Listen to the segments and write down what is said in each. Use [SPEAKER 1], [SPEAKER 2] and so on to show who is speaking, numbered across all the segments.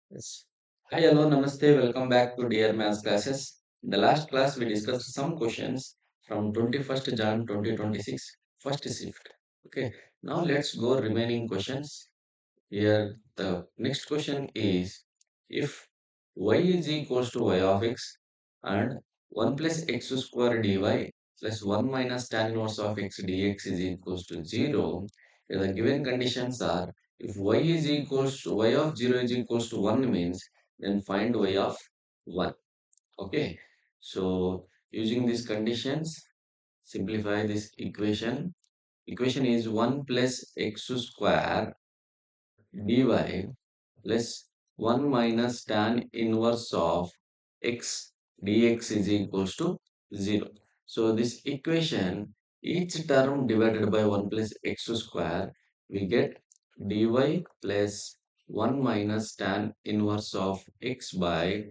[SPEAKER 1] Yes. Hi, hello, namaste. Welcome back to Dear Maths classes. In the last class, we discussed some questions from 21st Jan 2026, first shift. Okay, now let's go remaining questions. Here, the next question is if y is equals to y of x and 1 plus x square dy plus 1 minus tan inverse of x dx is equals to 0, here the given conditions are if y is equals to y of 0 is equals to 1 means then find y of 1. Okay, so using these conditions, simplify this equation. Equation is 1 plus x square dy plus 1 minus tan inverse of x dx is equals to 0. So this equation, each term divided by 1 plus x square, we get dy plus 1 minus tan inverse of x by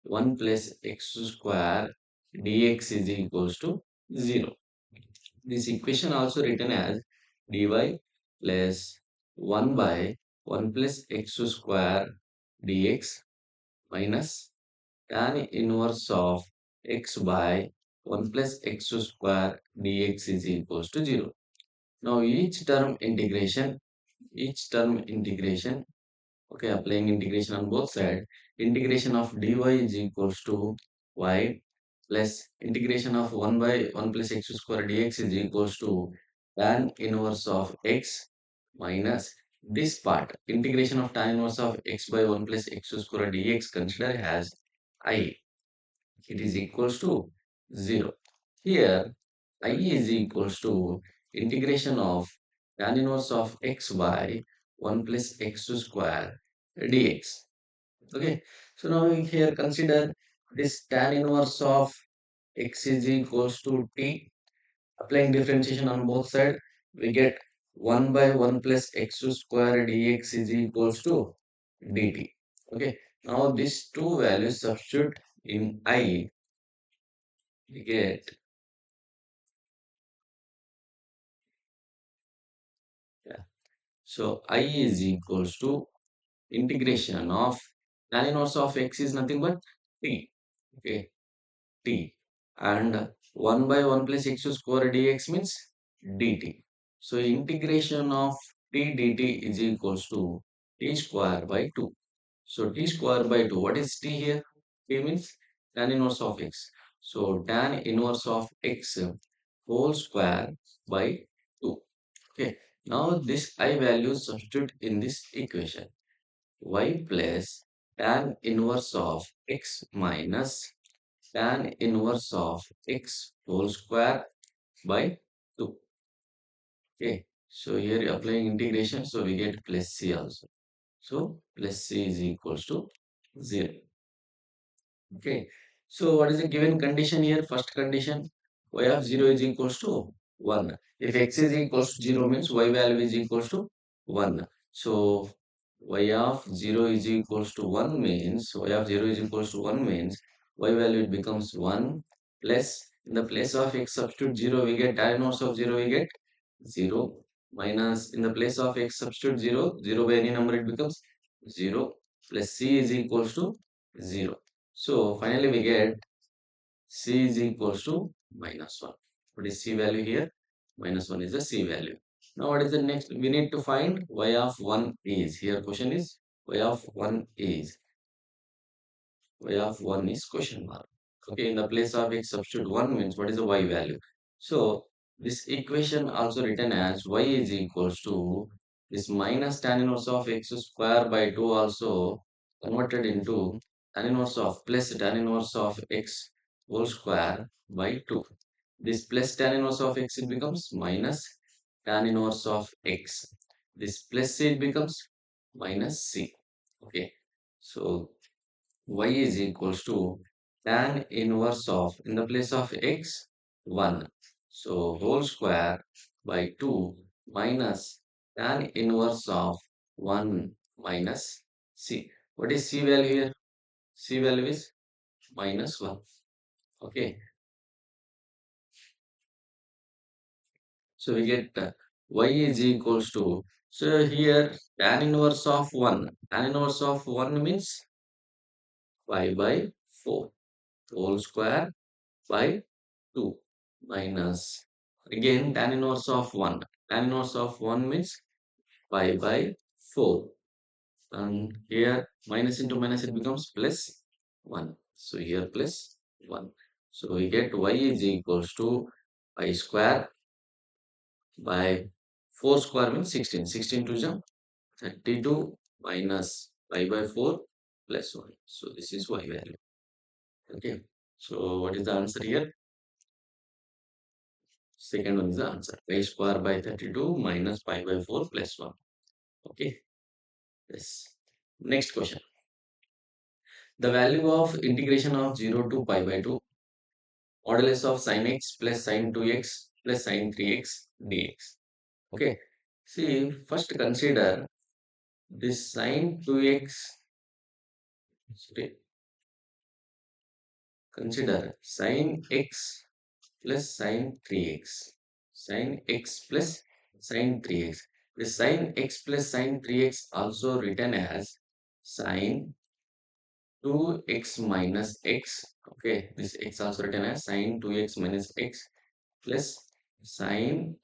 [SPEAKER 1] 1 plus x square dx is equals to 0. This equation also written as dy plus 1 by 1 plus x square dx minus tan inverse of x by 1 plus x square dx is equals to 0. Now each term integration, okay, applying integration on both sides, integration of dy is equals to y plus integration of 1 by 1 plus x square dx is equals to tan inverse of x minus this part, integration of tan inverse of x by 1 plus x square dx, consider as I. It is equals to 0. Here, I is equals to integration of tan inverse of x by 1 plus x square dx. Okay, so now we here consider this tan inverse of x is equals to t. Applying differentiation on both sides, we get 1 by 1 plus x square dx is equals to dt. Okay, now these two values substitute in I, we get, yeah. So I is equals to integration of tan inverse of x is nothing but t. Okay, t, and 1 by 1 plus x square dx means dt. So integration of t dt is equals to t square by 2. So t square by 2, what is t here? T means tan inverse of x. So tan inverse of x whole square by 2. Okay, now this I value substitute in this equation. Y plus tan inverse of x minus tan inverse of x whole square by 2. Okay, so here you're applying integration, so we get plus c also. So plus c is equals to 0. Okay, so what is the given condition here? First condition, y of 0 is equals to 1. If x is equals to 0 means y value is equals to 1. So y of 0 is equals to 1 means y of 0 is equals to 1 means y value it becomes 1 plus in the place of x substitute 0 we get tan inverse of 0 we get 0 minus in the place of x substitute 0 0 by any number it becomes 0 plus c is equals to 0. So finally we get c is equals to minus 1. What is c value here? Minus 1 is the c value. Now what is the next? We need to find y of 1 is. Here question is y of 1 is. Y of 1 is question mark. Okay, in the place of x substitute 1 means what is the y value? So this equation also written as y is equals to this minus tan inverse of x square by 2 also converted into tan inverse of plus tan inverse of x whole square by 2. This plus tan inverse of x it becomes minus tan inverse of x. This plus c it becomes minus c. Okay, so y is equals to tan inverse of, in the place of x, 1. So whole square by 2 minus tan inverse of 1 minus c. What is c value here? C value is minus 1. Okay. So we get y is equals to, So here tan inverse of 1. Tan inverse of 1 means pi by 4 whole square by 2 minus again tan inverse of 1. Tan inverse of 1 means pi by 4. And here minus into minus it becomes plus 1. So here plus 1. So we get y is equals to pi square by 4 square means 16. 16 to jump 32 minus pi by 4 plus 1. So this is y value. Okay. So what is the answer here? Second one is the answer. Pi square by 32 minus pi by 4 plus 1. Okay. Yes. Next question. The value of integration of 0 to pi by 2 modulus of sin x plus sin 2x plus sin 3x dx. Okay. See, first consider this sin 2x. Sorry, consider sin x plus sin 3x. Sin x plus sin 3x. The sin x plus sin 3x also written as sin 2x minus x. Okay, this x also written as sin 2x minus x plus sin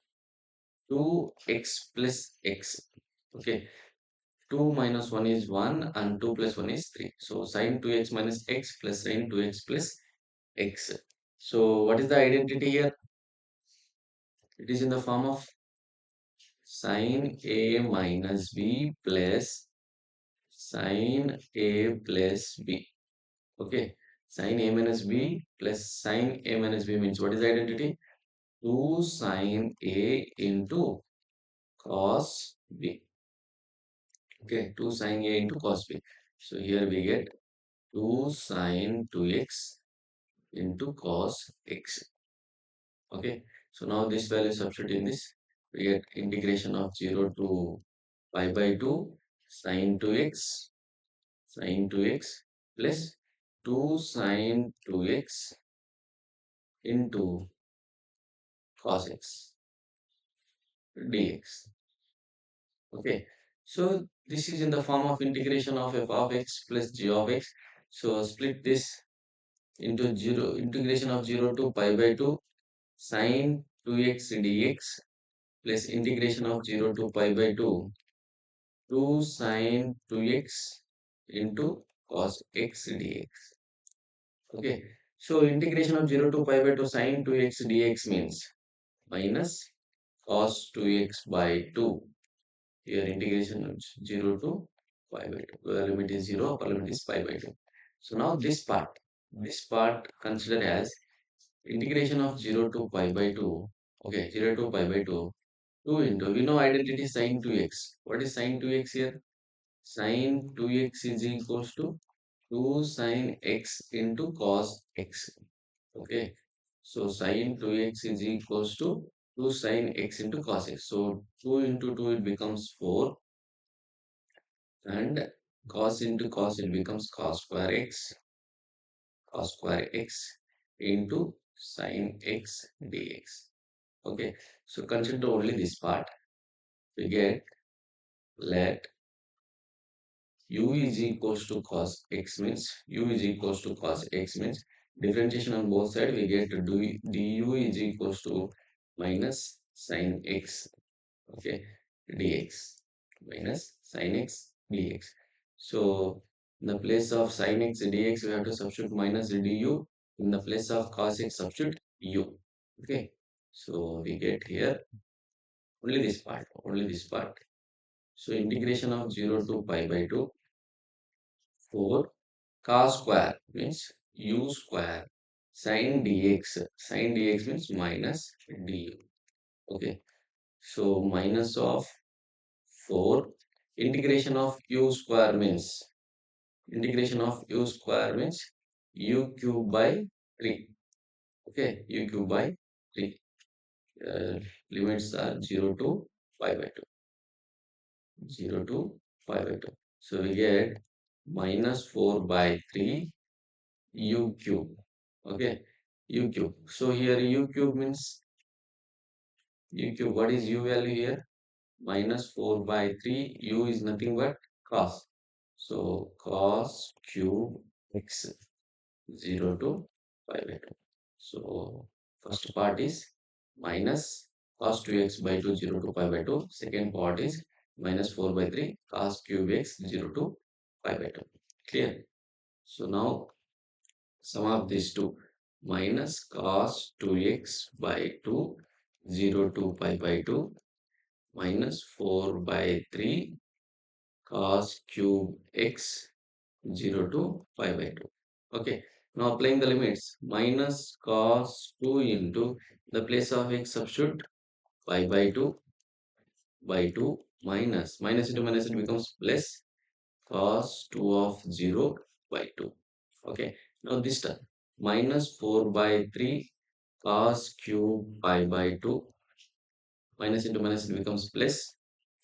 [SPEAKER 1] 2x plus x. Okay, 2 minus 1 is 1 and 2 plus 1 is 3. So sin 2x minus x plus sin 2x plus x. So what is the identity here? It is in the form of sin a minus b plus sin a plus b. Okay, sin a minus b plus sin a minus b means what is the identity? 2 sin a into cos b. Okay, 2 sin a into cos b. So here we get 2 sin 2x into cos x. Okay, so now this value substitute in this. We get integration of 0 to pi by 2 sin 2x plus 2 sin 2x into cos x dx. Okay, so this is in the form of integration of f of x plus g of x. So split this into 0 integration of 0 to pi by 2 sin 2x dx plus integration of 0 to pi by 2 2 sin 2x into cos x dx. Okay, so integration of 0 to pi by 2 sin 2x dx means minus cos 2x by 2. Here integration of 0 to pi by 2. The limit is 0, upper limit is pi by 2. So now this part consider as integration of 0 to pi by 2. Okay, 0 to pi by 2. 2 into, we know identity sin 2x. What is sin 2x here? Sin 2x is equals to 2 sin x into cos x. Okay, so sin 2x is equals to 2 sin x into cos x. So 2 into 2 it becomes 4 and cos into cos it becomes cos square x into sin x dx. Okay, so consider only this part. We get let u is equals to cos x means u is equals to cos x means differentiation on both sides we get du is equals to minus sin x. Okay, dx minus sin x dx. So in the place of sin x dx we have to substitute minus du. In the place of cos x substitute u. Okay, so we get here only this part. So integration of 0 to pi by 2 4 cos square means u square sin dx. Sin dx means minus du. Okay, so minus of 4 integration of u square means u cube by 3. Okay, u cube by 3. uh, Limits are 0 to pi by 2. 0 to pi by 2. So we get minus 4 by 3 u cube. Okay, u cube. So here u cube means u cube. What is u value here? minus 4 by 3 u is nothing but cos. So cos cube x 0 to pi by 2. So first part is minus cos 2x by 2 0 to pi by 2. Second part is minus 4 by 3 cos cube x 0 to pi by 2. Clear? So now sum of these two, minus cos 2x by 2 0 to pi by 2 minus 4 by 3 cos cube x 0 to pi by 2. Okay. Now applying the limits, minus cos 2 into the place of x substitute pi by 2 by 2 minus into minus it becomes plus cos 2 of 0 by 2. Okay. Now this time minus 4 by 3 cos cube pi by 2 minus into minus it becomes plus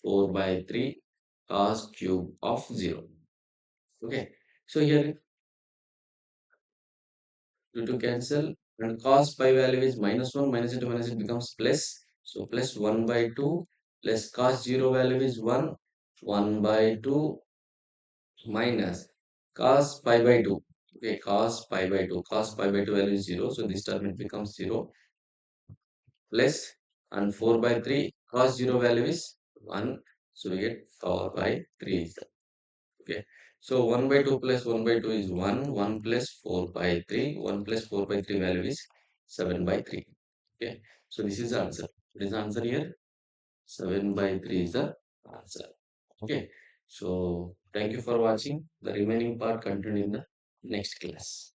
[SPEAKER 1] 4 by 3 cos cube of 0. Okay. So here due to cancel and cos pi value is minus 1 minus into minus it becomes plus. So plus 1 by 2 plus cos 0 value is 1 1 by 2 minus cos pi by 2. Okay, cos pi by 2 cos pi by 2 value is 0. So this term it becomes 0 plus and 4 by 3 cos 0 value is 1. So we get 4 by 3 is that. Okay. So 1 by 2 plus 1 by 2 is 1. 1 plus 4 by 3. 1 plus 4 by 3 value is 7 by 3. Okay. So this is the answer. What is the answer here? 7 by 3 is the answer. Okay. So thank you for watching. The remaining part continued in the next class.